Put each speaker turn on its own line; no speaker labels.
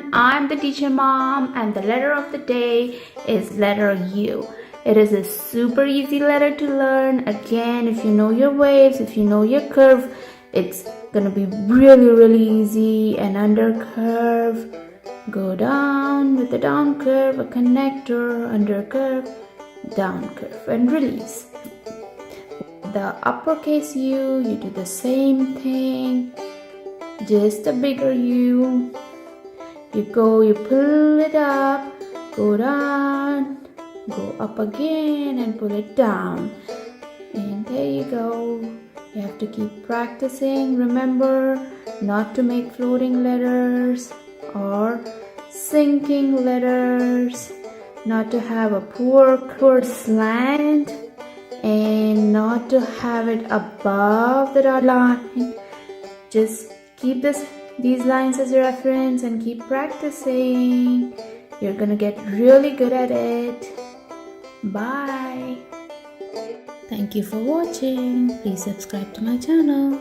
everyone, I'm the teacher mom and the letter of the day is letter U. It is a super easy letter to learn. Again, if you know your waves, if you know your curve, it's gonna be really easy. And under curve, go down with the down curve, a connector, under curve, down curve, and release. The uppercase U, you do the same thing, just a bigger U. You pull it up, go down, go up again and pull it down. And there you go. You have to keep practicing. Remember not to make floating letters or sinking letters, not to have a poor slant, and not to have it above the dot line. Just keep these lines as a reference and keep practicing. You're gonna get really good at it. Bye. Thank you for watching. Please subscribe to my channel.